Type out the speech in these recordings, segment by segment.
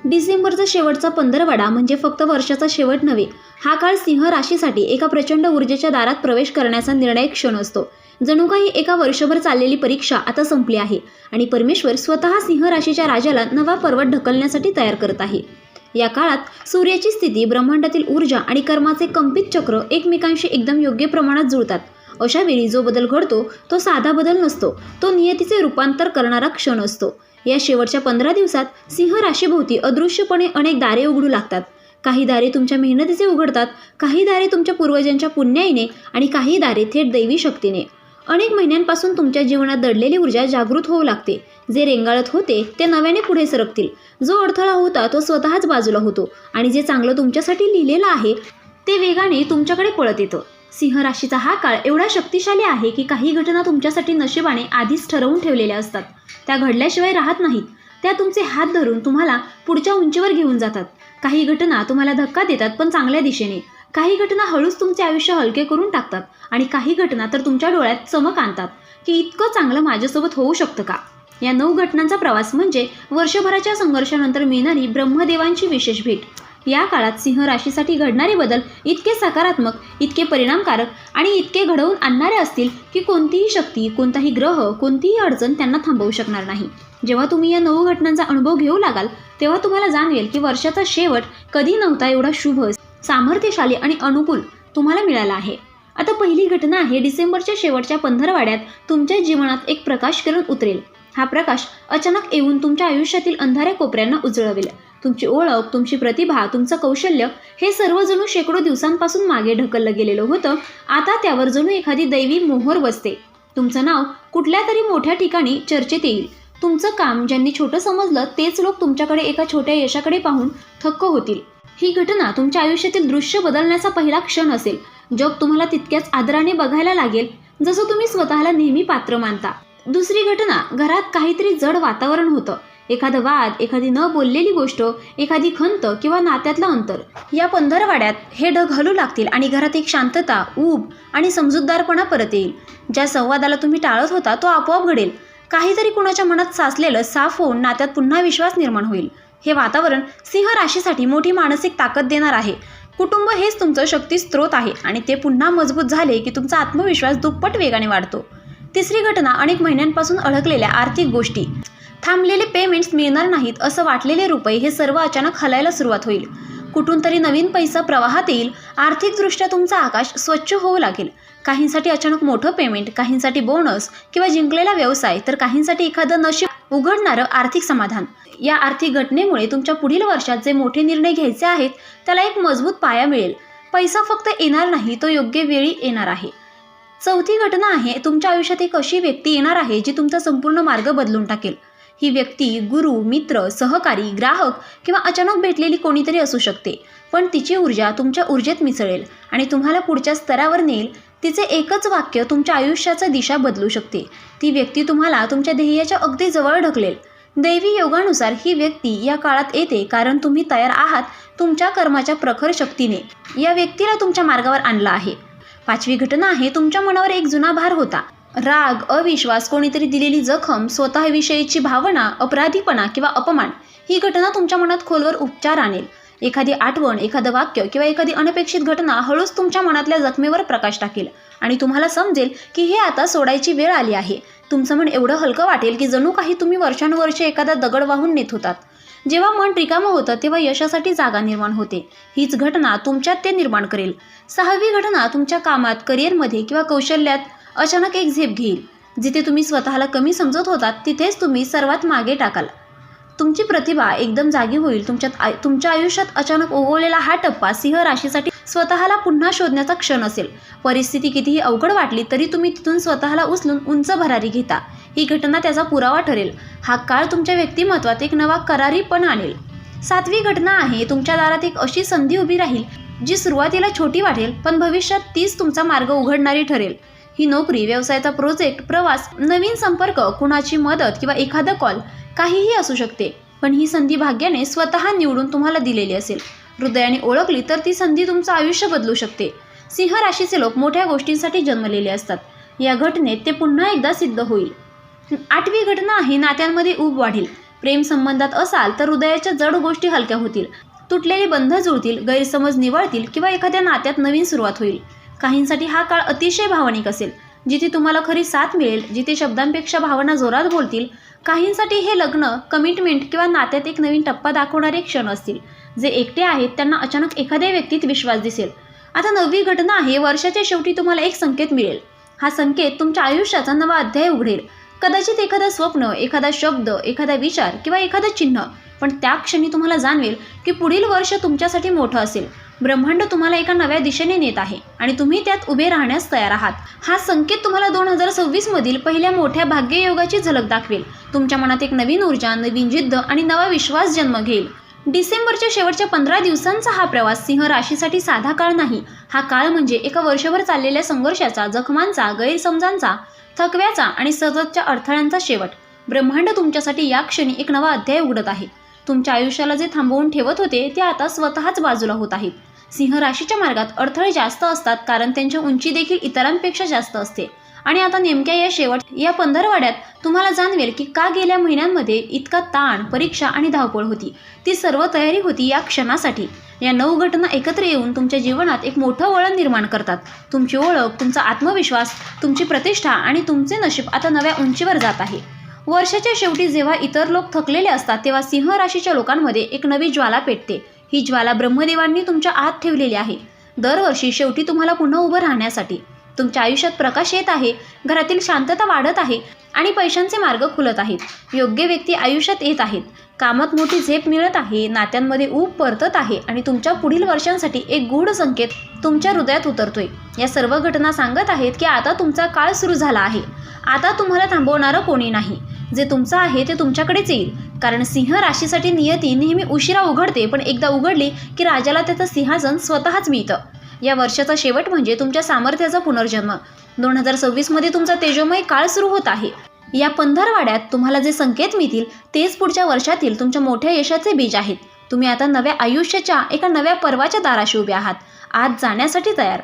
डिसेंबरचा शेवटचा पंधरवडा म्हणजे फक्त वर्षाचा शेवट नव्हे, हा काळ सिंह राशीसाठी एका प्रचंड ऊर्जेच्या दारात प्रवेश करण्याचा निर्णायक क्षण असतो. जणू काही एका वर्षभर चाललेली परीक्षा आता संपली आहे आणि परमेश्वर स्वतः सिंह राशीच्या राजाला नवा पर्वत ढकलण्यासाठी तयार करत आहे. या काळात सूर्याची स्थिती, ब्रह्मांडातील ऊर्जा आणि कर्माचे कंपित चक्र एकमेकांशी एकदम योग्य प्रमाणात जुळतात. अशा वेळी जो बदल घडतो तो साधा बदल नसतो, तो नियतीचे रूपांतर करणारा क्षण असतो. या शेवटच्या 15 दिवसात सिंह राशीभोवती अदृश्यपणे अनेक दारे उघडू लागतात. काही दारे तुमच्या मेहनतीचे उघडतात, काही दारे तुमच्या पूर्वजांच्या पुण्याईने आणि काही दारे थेट दैवी शक्तीने. अनेक महिन्यांपासून तुमच्या जीवनात दडलेली ऊर्जा जागृत होऊ लागते. जे रेंगाळत होते ते नव्याने पुढे सरकतील. जो अडथळा होता तो स्वतःच बाजूला होतो आणि जे चांगलं तुमच्यासाठी लिहिलेलं आहे ते वेगाने तुमच्याकडे पळत येतं. सिंह राशीचा हा काळ एवढा शक्तिशाली आहे की काही घटना तुमच्यासाठी नशिबाने आधीच ठरवून ठेवलेल्या असतात. त्या घडल्याशिवाय राहत नाहीत. त्या तुमचे हात धरून तुम्हाला पुढच्या उंचीवर घेऊन जातात. काही घटना तुम्हाला धक्का देतात, पण चांगल्या दिशेने. काही घटना हळूच तुमचे आयुष्य हलके करून टाकतात आणि काही घटना तर तुमच्या डोळ्यात चमक आणतात की इतकं चांगलं माझ्यासोबत होऊ शकतं का. या 9 घटनांचा प्रवास म्हणजे वर्षभराच्या संघर्षानंतर मिळणारी ब्रह्मदेवांची विशेष भेट. या काळात सिंह राशीसाठी घडणारे बदल इतके सकारात्मक, इतके परिणामकारक आणि इतके घडवून आणणारे असतील की कोणतीही शक्ती, कोणताही ग्रह, कोणतीही अडचण त्यांना थांबवू शकणार नाही. जेव्हा तुम्ही या 9 घटनांचा अनुभव घेऊ लागाल तेव्हा तुम्हाला जाणवेल की वर्षाचा शेवट कधी नव्हता एवढा शुभ, सामर्थ्यशाली आणि अनुकूल तुम्हाला मिळाला आहे. आता पहिली घटना आहे, डिसेंबरच्या शेवटच्या पंधरवड्यात तुमच्या जीवनात एक प्रकाश किरण उतरेल. हा प्रकाश अचानक येऊन तुमच्या आयुष्यातील अंधाऱ्या कोपऱ्यांना उजळवेल. तुमची ओळख, तुमची प्रतिभा, तुमचं कौशल्य हे सर्व जणू शेकडो दिवसांपासून मागे ढकललं गेलेलं होतं. आता त्यावर जणू एखादी दैवी मोहर बसते. तुमचं नाव कुठल्या तरी मोठ्या ठिकाणी चर्चेत येईल. तुमचं काम ज्यांनी छोटं समजलं तेच लोक तुमच्याकडे एका छोट्या यशाकडे पाहून थक्क होतील. ही घटना तुमच्या आयुष्यातील दृश्य बदलण्याचा पहिला क्षण असेल. जग तुम्हाला तितक्याच आदराने बघायला लागेल जसं तुम्ही स्वतःला नेहमी पात्र मानता. दुसरी घटना, घरात काहीतरी जड वातावरण होतं. एखादा वाद, एखादी न बोललेली गोष्ट, एखादी खंत किंवा नात्यातलं अंतर. या पंधरवड्यात हे ढग हलू लागतील आणि घरात एक शांतता, ऊब आणि समजूतदारपणा परत येईल. ज्या संवादाला तुम्ही टाळत होता तो आपोआप घडेल. काहीतरी कुणाच्या मनात साचलेलं साफ होऊन नात्यात पुन्हा विश्वास निर्माण होईल. हे वातावरण सिंह राशीसाठी मोठी मानसिक ताकद देणार आहे. कुटुंब हेच तुमचं शक्ती स्रोत आहे आणि ते पुन्हा मजबूत झाले की तुमचा आत्मविश्वास दुप्पट वेगाने वाढतो. तिसरी घटना, अनेक महिन्यांपासून अडकलेल्या आर्थिक गोष्टी. थांबलेले पेमेंट्स मिळणार नाहीत असं वाटलेले रुपये हे सर्व अचानक हलायला सुरुवात होईल. कुठून तरी नवीन पैसा प्रवाहात येईल. आर्थिकदृष्ट्या तुमचा आकाश स्वच्छ होऊ लागेल. काहींसाठी अचानक मोठं पेमेंट, काहींसाठी बोनस किंवा जिंकलेला व्यवसाय, तर काहींसाठी एखादं नशीब उघडणारं आर्थिक समाधान. या आर्थिक घटनेमुळे तुमच्या पुढील वर्षात जे मोठे निर्णय घ्यायचे आहेत त्याला एक मजबूत पाया मिळेल. पैसा फक्त येणार नाही, तो योग्य वेळी येणार आहे. चौथी घटना आहे, तुमच्या आयुष्यात एक अशी व्यक्ती येणार आहे जी तुमचा संपूर्ण मार्ग बदलून टाकेल. ही व्यक्ती गुरु, मित्र, सहकारी, ग्राहक किंवा अचानक भेटलेली कोणीतरी असू शकते. पण तिची ऊर्जा तुमच्या ऊर्जेत मिसळेल आणि तुम्हाला पुढच्या स्तरावर नेईल. तिचे एकच वाक्य तुमच्या आयुष्याची दिशा बदलू शकते. ती व्यक्ती तुम्हाला तुमच्या ध्येयाच्या अगदी जवळ ढकलेल. दैवी योगानुसार ही व्यक्ती या काळात येते कारण तुम्ही तयार आहात. तुमच्या कर्माच्या प्रखर शक्तीने या व्यक्तीला तुमच्या मार्गावर आणलं आहे. पाचवी घटना आहे, तुमच्या मनावर एक जुना भार होता. राग, अविश्वास, कोणीतरी दिलेली जखम, स्वतःविषयीची भावना, अपराधीपणा किंवा अपमान. ही घटना तुमच्या मनात खोलवर उपचार आणेल. एखादी आठवण, एखादं वाक्य किंवा एखादी अनपेक्षित घटना हळूच तुमच्या मनातल्या जखमेवर प्रकाश टाकेल आणि तुम्हाला समजेल की हे आता सोडायची वेळ आली आहे. तुमचं मन एवढं हलकं वाटेल की जणू काही तुम्ही वर्षानुवर्षे एखादा दगड वाहून नेत होतात. जेव्हा मन रिकामं होतं तेव्हा यशासाठी जागा निर्माण होते. हीच घटना तुमच्यात ते निर्माण करेल. सहावी घटना, तुमच्या कामात, करिअरमध्ये किंवा कौशल्यात अचानक एक झेप घेईल. जिथे तुम्ही स्वतःला कमी समजत होतात तिथेच तुम्ही सर्वात मागे टाकाल. तुमची प्रतिभा एकदम जागी होईल. तुमच्या आयुष्यात अचानक उगवलेला हा टप्पा सिंह राशीसाठी स्वतःला पुन्हा शोधण्याचा क्षण असेल. परिस्थिती कितीही अवघड वाटली तरी तुम्ही तिथून स्वतःला उचलून उंच भरारी घेता. ही घटना त्याचा पुरावा ठरेल. हा काळ तुमच्या व्यक्तिमत्वात एक नवा करारीपण आणेल. सातवी घटना आहे, तुमच्या दारात एक अशी संधी उभी राहील जी सुरुवातीला छोटी वाटेल पण भविष्यात तीच तुमचा मार्ग उघडणारी ठरेल. ही नोकरी, व्यवसायाचा प्रोजेक्ट, प्रवास, नवीन संपर्क, कुणाची मदत किंवा एखादा कॉल काहीही असू शकते. पण ही संधी भाग्याने स्वतः निवडून तुम्हाला दिलेली असेल. हृदयाने ओळखली तर ती संधी तुमचं आयुष्य बदलू शकते. सिंह राशीचे लोक मोठ्या गोष्टींसाठी जन्मलेले असतात. या घटनेत ते पुन्हा एकदा सिद्ध होईल. आठवी घटना आहे, नात्यांमध्ये ऊब वाढेल. प्रेम संबंधात असाल तर हृदयाच्या जड गोष्टी हलक्या होतील, तुटलेले बंध जुळतील, गैरसमज निवळतील किंवा एखाद्या नात्यात नवीन सुरुवात होईल. काहींसाठी हा काळ अतिशय भावनिक असेल, जिथे तुम्हाला खरी साथ मिळेल, जिथे शब्दांपेक्षा भावना जोरात बोलतील. काहींसाठी हे लग्न, कमिटमेंट किंवा नात्यात एक नवीन टप्पा दाखवणारे क्षण असतील. जे एकटे आहेत त्यांना अचानक एखाद्या व्यक्तीत विश्वास दिसेल. आता 9वी घटना आहे. वर्षाच्या शेवटी तुम्हाला एक संकेत मिळेल. हा संकेत तुमच्या आयुष्याचा नवा अध्याय उघडेल. कदाचित एखादं स्वप्न, एखादा शब्द, एखादा विचार किंवा एखादं चिन्ह. पण त्या क्षणी तुम्हाला जाणवेल की पुढील वर्ष तुमच्यासाठी मोठं असेल. ब्रह्मांड तुम्हाला एका नव्या दिशेने नेत आहे आणि तुम्ही त्यात उभे राहण्यास तयार आहात. हा संकेत तुम्हाला 2026 मधील पहिल्या मोठ्या भाग्ययोगाची झलक दाखवेल. तुमच्या मनात एक नवीन ऊर्जा, नवीन जिद्द आणि नवा विश्वास जन्म घेईल. डिसेंबरच्या शेवटच्या 15 दिवसांचा हा प्रवास सिंह राशीसाठी साधा काळ नाही. हा काळ म्हणजे एका वर्षभर चाललेल्या संघर्षाचा, जखमांचा, गैरसमजांचा, थकव्याचा आणि सततच्या अडथळ्यांचा शेवट. ब्रह्मांड तुमच्यासाठी या क्षणी एक नवा अध्याय उघडत आहे. तुमच्या आयुष्याला जे थांबवून ठेवत होते ते आता स्वतःच बाजूला होत आहेत. सिंह राशीच्या मार्गात अडथळे जास्त असतात कारण त्यांची उंची देखील इतरांपेक्षा जास्त असते. आणि आता नेमक्या या 15 तुम्हाला जाणवेल की का गेल्या महिन्यांमध्ये इतका ताण, परीक्षा आणि धावपळ होती. ती सर्व तयारी होती या क्षणासाठी. या 9 घटना एकत्र येऊन तुमच्या जीवनात एक मोठं वळण निर्माण करतात. तुमची ओळख, तुमचा आत्मविश्वास, तुमची प्रतिष्ठा आणि तुमचे नशीब आता नव्या उंचीवर जात आहे. वर्षाच्या शेवटी जेव्हा इतर लोक थकलेले असतात तेव्हा सिंह राशीच्या लोकांमध्ये एक नवी ज्वाला पेटते. ही ज्वाला ब्रह्मदेवांनी तुमच्या आत ठेवलेली आहे. दरवर्षी शेवटी तुम्हाला पुन्हा उभं राहण्यासाठी. तुमच्या आयुष्यात प्रकाश येत आहे, घरातील शांतता वाढत आहे आणि पैशांचे मार्ग खुलत आहेत. योग्य व्यक्ती आयुष्यात येत आहेत, कामात मोठी झेप मिळत आहे, नात्यांमध्ये ऊब परतत आहे आणि तुमच्या पुढील वर्षांसाठी एक गूढ संकेत तुमच्या हृदयात उतरतोय. या सर्व घटना सांगत आहेत की आता तुमचा काळ सुरू झाला आहे. आता तुम्हाला थांबवणारं कोणी नाही. जे तुमचं आहे ते तुमच्याकडेच येईल. कारण सिंह राशीसाठी नियती नेहमी उशिरा उघडते, पण एकदा उघडली की राजाला त्याचं सिंहासन स्वतःच मिळतं. या वर्षाचा शेवट म्हणजे तुमच्या सामर्थ्याचा पुनर्जन्म. 2026 मध्ये तुमचा तेजोमय काळ सुरू होत आहे. या 15 तुम्हाला जे संकेत मिळतील तेच पुढच्या वर्षातील तुमच्या मोठ्या यशाचे बीज आहेत. तुम्ही आता नव्या आयुष्याच्या एका नव्या पर्वाच्या दाराशी उभे आहात. आज जाण्यासाठी तयार.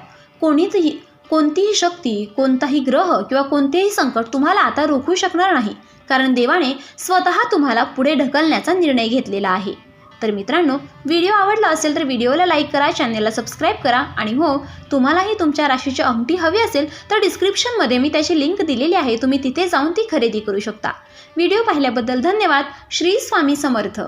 कोणतीही शक्ती, कोणताही ग्रह किंवा कोणतेही संकट तुम्हाला आता रोखू शकणार नाही. कारण देवाने स्वतः तुम्हाला पुढे ढकलण्याचा निर्णय घेतलेला आहे. तर मित्रांनो, व्हिडिओ आवडला असेल तर व्हिडिओला लाईक करा, चॅनलला सबस्क्राईब करा आणि हो, तुम्हालाही तुमच्या राशीची अंगठी हवी असेल तर डिस्क्रिप्शनमध्ये मी त्याची लिंक दिलेली आहे. तुम्ही तिथे जाऊन ती खरेदी करू शकता. व्हिडिओ पाहिल्याबद्दल धन्यवाद. श्री स्वामी समर्थ.